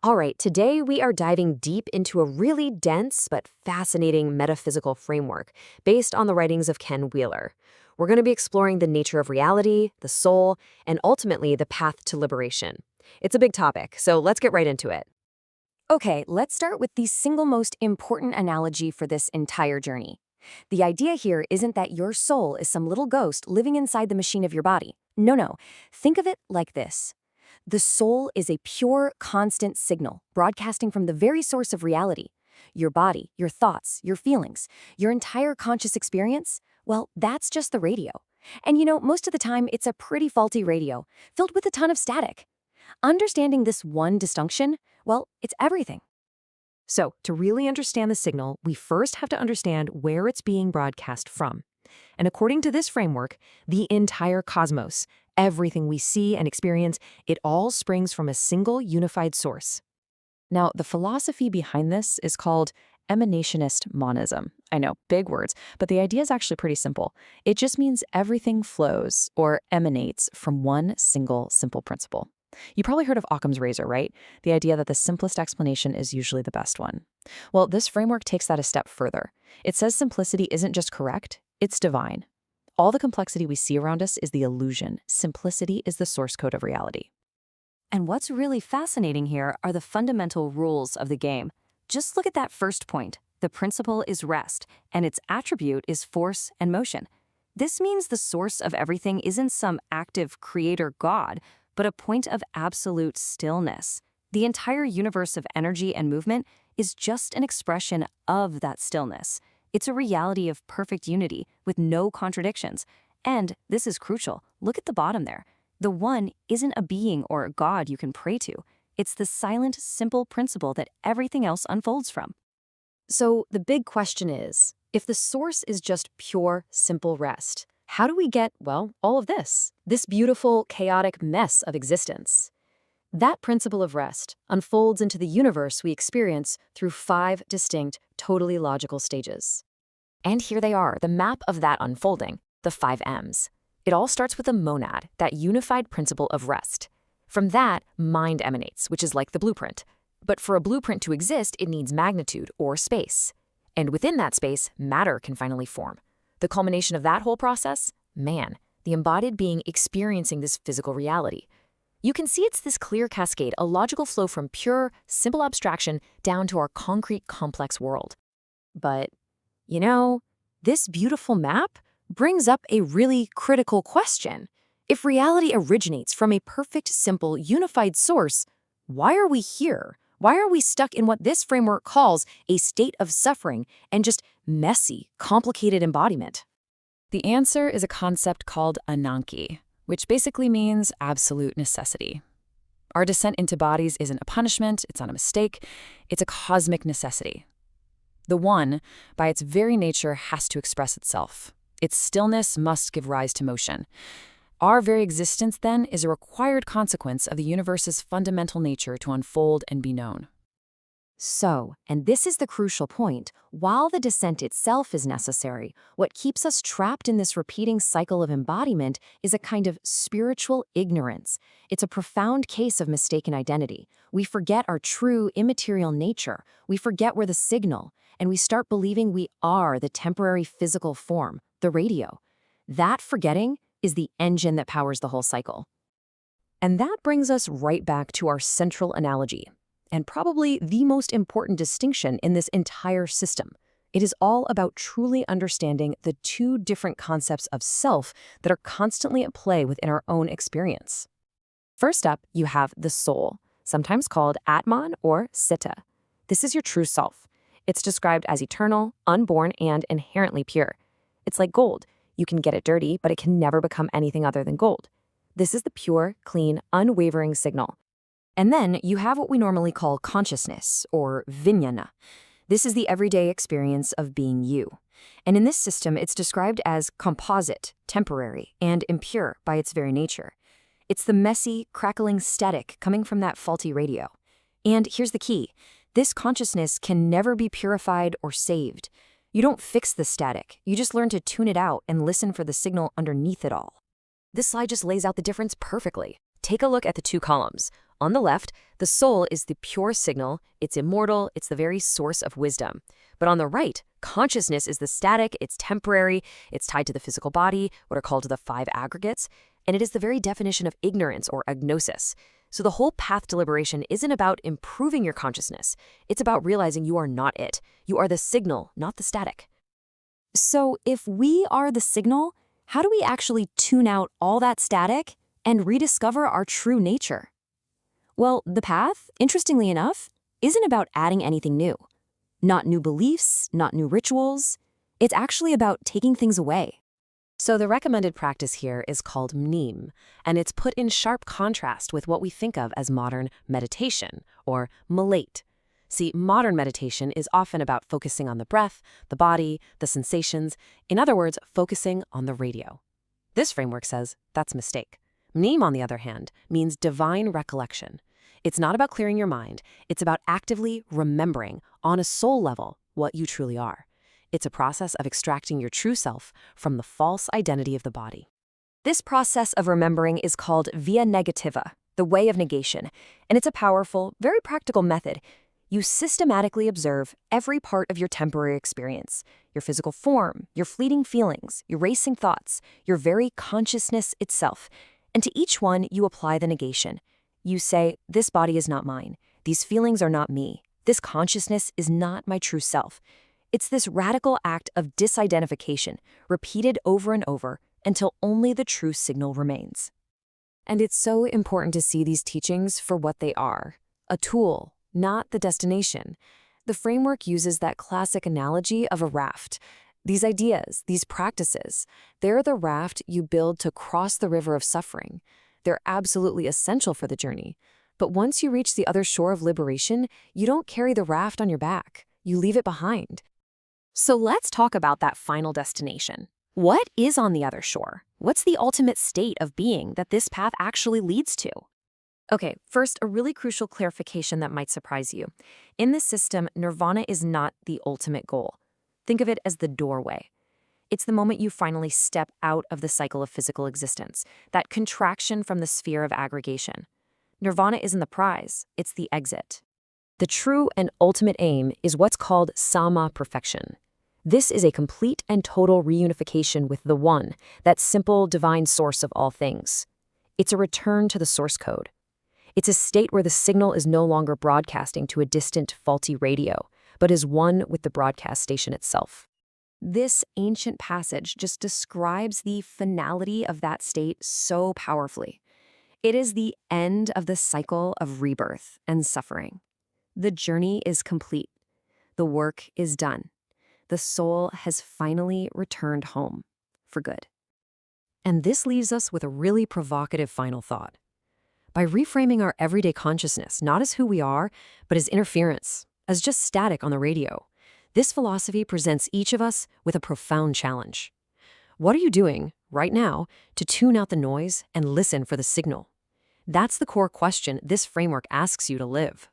All right, today we are diving deep into a really dense but fascinating metaphysical framework based on the writings of Ken Wheeler. We're going to be exploring the nature of reality, the soul, and ultimately the path to liberation. It's a big topic, so let's get right into it. Okay, let's start with the single most important analogy for this entire journey. The idea here isn't that your soul is some little ghost living inside the machine of your body. No. Think of it like this. The soul is a pure, constant signal broadcasting from the very source of reality. Your body, your thoughts, your feelings, your entire conscious experience, well, that's just the radio. And most of the time, it's a pretty faulty radio, filled with a ton of static. Understanding this one distinction, well, it's everything. So, to really understand the signal, we first have to understand where it's being broadcast from. And according to this framework, the entire cosmos, everything we see and experience, it all springs from a single unified source. Now, the philosophy behind this is called emanationist monism. I know, big words, but the idea is actually pretty simple. It just means everything flows or emanates from one single simple principle. You probably heard of Occam's razor, right? The idea that the simplest explanation is usually the best one. Well, this framework takes that a step further. It says simplicity isn't just correct, it's divine. All the complexity we see around us is the illusion. Simplicity is the source code of reality. And what's really fascinating here are the fundamental rules of the game. Just look at that first point. The principle is rest, and its attribute is force and motion. This means the source of everything isn't some active creator god, but a point of absolute stillness. The entire universe of energy and movement is just an expression of that stillness. It's a reality of perfect unity with no contradictions. And this is crucial. Look at the bottom there. The one isn't a being or a god you can pray to. It's the silent, simple principle that everything else unfolds from. So, the big question is, if the source is just pure, simple rest, how do we get, well, all of this beautiful, chaotic mess of existence? That principle of rest unfolds into the universe we experience through 5 distinct, totally logical stages. And here they are, the map of that unfolding, the 5 M's. It all starts with a monad, that unified principle of rest. From that, mind emanates, which is like the blueprint. But for a blueprint to exist, it needs magnitude, or space. And within that space, matter can finally form. The culmination of that whole process? Man, the embodied being experiencing this physical reality. You can see it's this clear cascade, a logical flow from pure, simple abstraction down to our concrete, complex world. But, this beautiful map brings up a really critical question. If reality originates from a perfect, simple, unified source, why are we here? Why are we stuck in what this framework calls a state of suffering and just messy, complicated embodiment? The answer is a concept called ananki, which basically means absolute necessity. Our descent into bodies isn't a punishment, it's not a mistake, it's a cosmic necessity. The one, by its very nature, has to express itself. Its stillness must give rise to motion. Our very existence, then, is a required consequence of the universe's fundamental nature to unfold and be known. So, and this is the crucial point, while the descent itself is necessary, what keeps us trapped in this repeating cycle of embodiment is a kind of spiritual ignorance. It's a profound case of mistaken identity. We forget our true immaterial nature. We forget we're the signal, and we start believing we are the temporary physical form, the radio. That forgetting is the engine that powers the whole cycle. And that brings us right back to our central analogy, and probably the most important distinction in this entire system. It is all about truly understanding the 2 different concepts of self that are constantly at play within our own experience. First up, you have the soul, sometimes called Atman or Citta. This is your true self. It's described as eternal, unborn, and inherently pure. It's like gold. You can get it dirty, but it can never become anything other than gold. This is the pure, clean, unwavering signal. And then you have what we normally call consciousness, or vijnana. This is the everyday experience of being you. And in this system, it's described as composite, temporary, and impure by its very nature. It's the messy, crackling static coming from that faulty radio. And here's the key. This consciousness can never be purified or saved. You don't fix the static, you just learn to tune it out and listen for the signal underneath it all. This slide just lays out the difference perfectly. Take a look at the 2 columns. On the left, the soul is the pure signal, it's immortal, it's the very source of wisdom. But on the right, consciousness is the static, it's temporary, it's tied to the physical body, what are called the five aggregates, and it is the very definition of ignorance or agnosis. So the whole path to liberation isn't about improving your consciousness. It's about realizing you are not it. You are the signal, not the static. So if we are the signal, how do we actually tune out all that static and rediscover our true nature? Well, the path, interestingly enough, isn't about adding anything new. Not new beliefs, not new rituals. It's actually about taking things away. So the recommended practice here is called mneem, and it's put in sharp contrast with what we think of as modern meditation, or malate. See, modern meditation is often about focusing on the breath, the body, the sensations, in other words, focusing on the radio. This framework says that's a mistake. Mneem, on the other hand, means divine recollection. It's not about clearing your mind, it's about actively remembering, on a soul level, what you truly are. It's a process of extracting your true self from the false identity of the body. This process of remembering is called via negativa, the way of negation, and it's a powerful, very practical method. You systematically observe every part of your temporary experience, your physical form, your fleeting feelings, your racing thoughts, your very consciousness itself, and to each one you apply the negation. You say, this body is not mine, these feelings are not me, this consciousness is not my true self. It's this radical act of disidentification, repeated over and over, until only the true signal remains. And it's so important to see these teachings for what they are, a tool, not the destination. The framework uses that classic analogy of a raft. These ideas, these practices, they're the raft you build to cross the river of suffering. They're absolutely essential for the journey. But once you reach the other shore of liberation, you don't carry the raft on your back. You leave it behind. So let's talk about that final destination. What is on the other shore? What's the ultimate state of being that this path actually leads to? Okay, first, a really crucial clarification that might surprise you. In this system, nirvana is not the ultimate goal. Think of it as the doorway. It's the moment you finally step out of the cycle of physical existence, that contraction from the sphere of aggregation. Nirvana isn't the prize, it's the exit. The true and ultimate aim is what's called sama perfection. This is a complete and total reunification with the One, that simple divine source of all things. It's a return to the source code. It's a state where the signal is no longer broadcasting to a distant, faulty radio, but is one with the broadcast station itself. This ancient passage just describes the finality of that state so powerfully. It is the end of the cycle of rebirth and suffering. The journey is complete. The work is done. The soul has finally returned home for good. And this leaves us with a really provocative final thought. By reframing our everyday consciousness not as who we are, but as interference, as just static on the radio, this philosophy presents each of us with a profound challenge. What are you doing, right now, to tune out the noise and listen for the signal? That's the core question this framework asks you to live.